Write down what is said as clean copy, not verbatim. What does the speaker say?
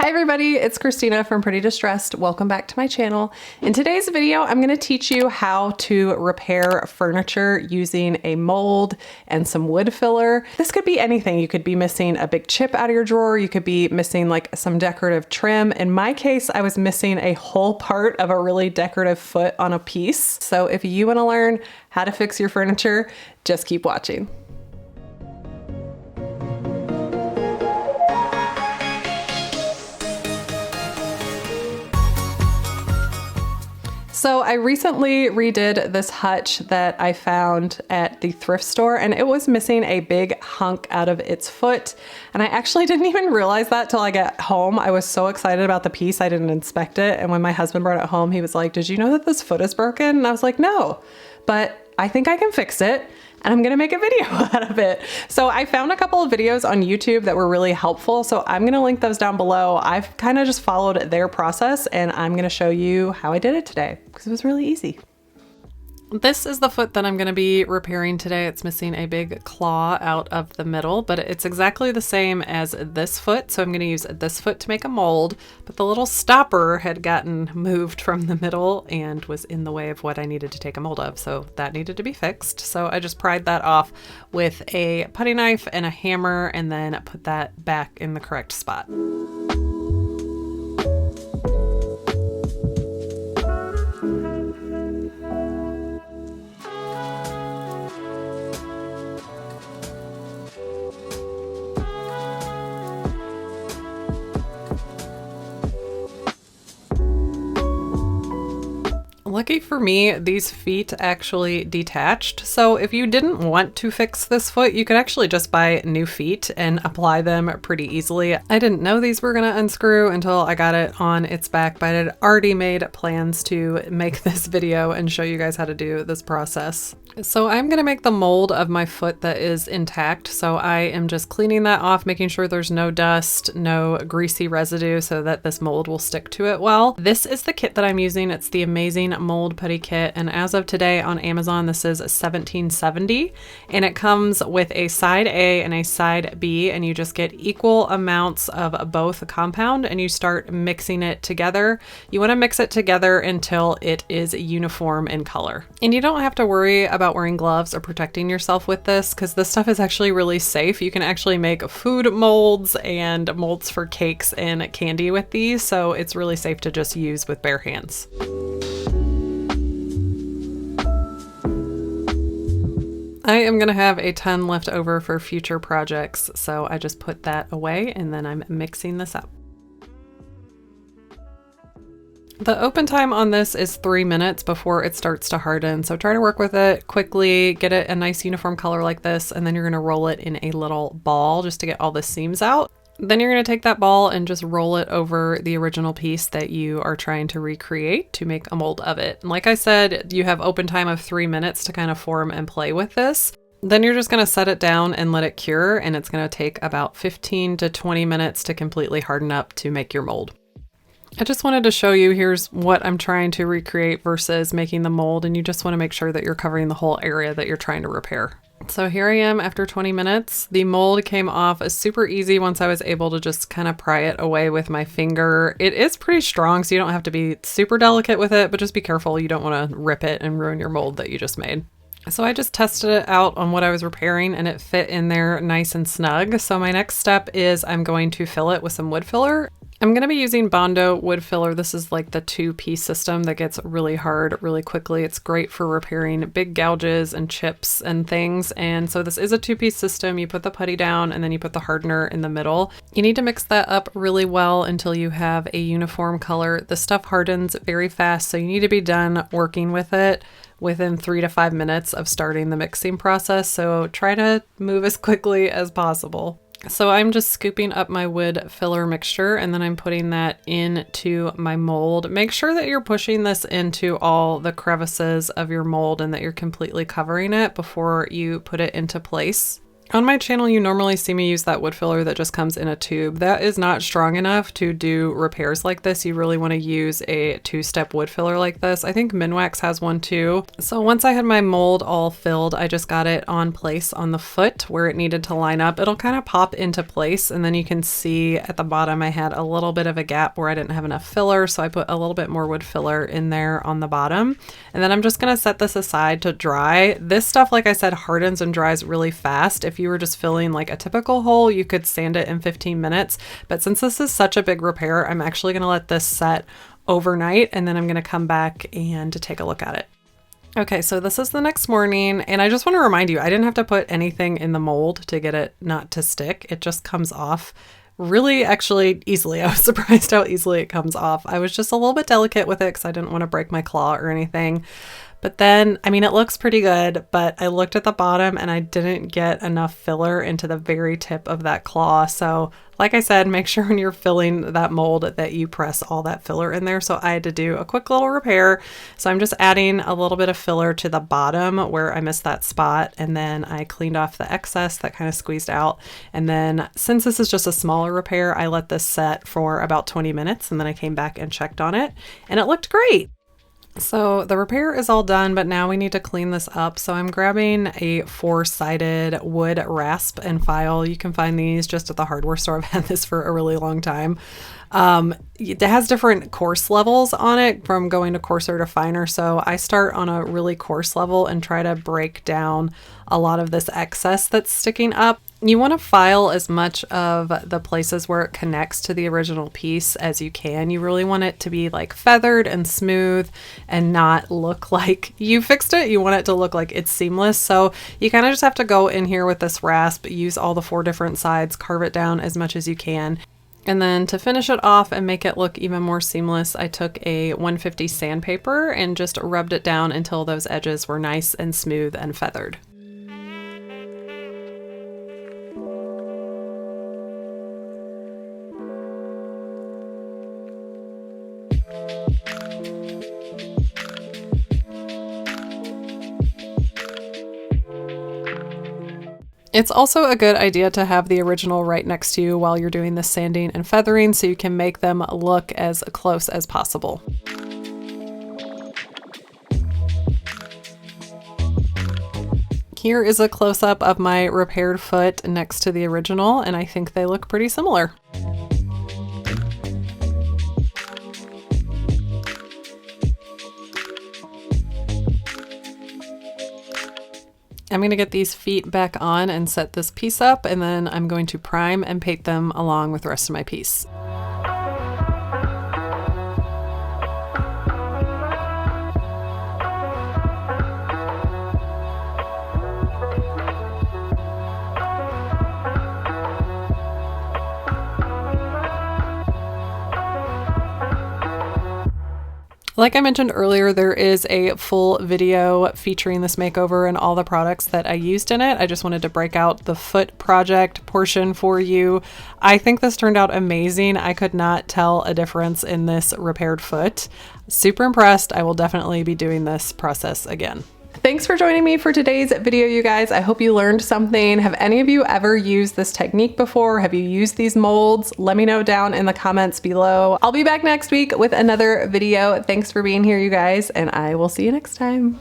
Hi everybody, it's Christina from Pretty Distressed. Welcome back to my channel. In today's video, I'm going to teach you how to repair furniture using a mold and some wood filler. This could be anything. You could be missing a big chip out of your drawer. You could be missing like some decorative trim. In my case, I was missing a whole part of a really decorative foot on a piece. So if you want to learn how to fix your furniture, just keep watching. So I recently redid this hutch that I found at the thrift store, and it was missing a big hunk out of its foot. And I actually didn't even realize that till I got home. I was so excited about the piece, I didn't inspect it. And when my husband brought it home, he was like, "Did you know that this foot is broken?" And I was like, "No, but I think I can fix it. And I'm gonna make a video out of it." So I found a couple of videos on YouTube that were really helpful. So I'm gonna link those down below. I've kind of just followed their process and I'm gonna show you how I did it today because it was really easy. This is the foot that I'm going to be repairing today. It's missing a big claw out of the middle, but it's exactly the same as this foot. So I'm going to use this foot to make a mold, but the little stopper had gotten moved from the middle and was in the way of what I needed to take a mold of. So that needed to be fixed. So I just pried that off with a putty knife and a hammer and then put that back in the correct spot. Lucky for me, these feet actually detached. So if you didn't want to fix this foot, you could actually just buy new feet and apply them pretty easily. I didn't know these were gonna unscrew until I got it on its back, but I had already made plans to make this video and show you guys how to do this process. So I'm gonna make the mold of my foot that is intact. So I am just cleaning that off, making sure there's no dust, no greasy residue so that this mold will stick to it well. This is the kit that I'm using. It's the Amazing Mold Putty Kit. And as of today on Amazon, this is $17.70 and it comes with a side A and a side B, and you just get equal amounts of both compound and you start mixing it together. You wanna mix it together until it is uniform in color. And you don't have to worry about wearing gloves or protecting yourself with this because this stuff is actually really safe. You can actually make food molds and molds for cakes and candy with these, so it's really safe to just use with bare hands. I am going to have a ton left over for future projects, so I just put that away and then I'm mixing this up. The open time on this is 3 minutes before it starts to harden. So try to work with it quickly, get it a nice uniform color like this, and then you're going to roll it in a little ball just to get all the seams out. Then you're going to take that ball and just roll it over the original piece that you are trying to recreate to make a mold of it. And like I said, you have open time of 3 minutes to kind of form and play with this. Then you're just going to set it down and let it cure, and it's going to take about 15 to 20 minutes to completely harden up to make your mold. I just wanted to show you here's what I'm trying to recreate versus making the mold, and you just want to make sure that you're covering the whole area that you're trying to repair. So here I am after 20 minutes. The mold came off super easy once I was able to just kind of pry it away with my finger. It is pretty strong, so you don't have to be super delicate with it, but just be careful. You don't want to rip it and ruin your mold that you just made. So I just tested it out on what I was repairing and it fit in there nice and snug. So my next step is I'm going to fill it with some wood filler. I'm going to be using Bondo wood filler. This is like the 2-piece system that gets really hard really quickly. It's great for repairing big gouges and chips and things. And so this is a 2-piece system. You put the putty down and then you put the hardener in the middle. You need to mix that up really well until you have a uniform color. The stuff hardens very fast, so you need to be done working with it within 3 to 5 minutes of starting the mixing process. So try to move as quickly as possible. So I'm just scooping up my wood filler mixture and then I'm putting that into my mold. Make sure that you're pushing this into all the crevices of your mold and that you're completely covering it before you put it into place. On my channel, you normally see me use that wood filler that just comes in a tube. That is not strong enough to do repairs like this. You really want to use a 2-step wood filler like this. I think Minwax has one too. So once I had my mold all filled, I just got it on place on the foot where it needed to line up. It'll kind of pop into place, and then you can see at the bottom I had a little bit of a gap where I didn't have enough filler, so I put a little bit more wood filler in there on the bottom. And then I'm just going to set this aside to dry. This stuff, like I said, hardens and dries really fast. If you were just filling like a typical hole, you could sand it in 15 minutes. But since this is such a big repair, I'm actually going to let this set overnight, and then I'm going to come back and take a look at it. Okay, so this is the next morning, and I just want to remind you, I didn't have to put anything in the mold to get it not to stick. It just comes off really actually easily. I was surprised how easily it comes off. I was just a little bit delicate with it because I didn't want to break my claw or anything. But then, I mean, it looks pretty good, but I looked at the bottom and I didn't get enough filler into the very tip of that claw. So like I said, make sure when you're filling that mold that you press all that filler in there. So I had to do a quick little repair. So I'm just adding a little bit of filler to the bottom where I missed that spot. And then I cleaned off the excess that kind of squeezed out. And then since this is just a smaller repair, I let this set for about 20 minutes. And then I came back and checked on it and it looked great. So the repair is all done, but now we need to clean this up. So I'm grabbing a 4-sided wood rasp and file. You can find these just at the hardware store. I've had this for a really long time. It has different coarse levels on it from going to coarser to finer. So I start on a really coarse level and try to break down a lot of this excess that's sticking up. You want to file as much of the places where it connects to the original piece as you can. You really want it to be like feathered and smooth and not look like you fixed it. You want it to look like it's seamless. So you kind of just have to go in here with this rasp, use all the 4 different sides, carve it down as much as you can. And then to finish it off and make it look even more seamless, I took a 150 sandpaper and just rubbed it down until those edges were nice and smooth and feathered. It's also a good idea to have the original right next to you while you're doing the sanding and feathering so you can make them look as close as possible. Here is a close-up of my repaired foot next to the original, and I think they look pretty similar. I'm going to get these feet back on and set this piece up, and then I'm going to prime and paint them along with the rest of my piece. Like I mentioned earlier, there is a full video featuring this makeover and all the products that I used in it. I just wanted to break out the foot project portion for you. I think this turned out amazing. I could not tell a difference in this repaired foot. Super impressed. I will definitely be doing this process again. Thanks for joining me for today's video, you guys. I hope you learned something. Have any of you ever used this technique before? Have you used these molds? Let me know down in the comments below. I'll be back next week with another video. Thanks for being here, you guys, and I will see you next time.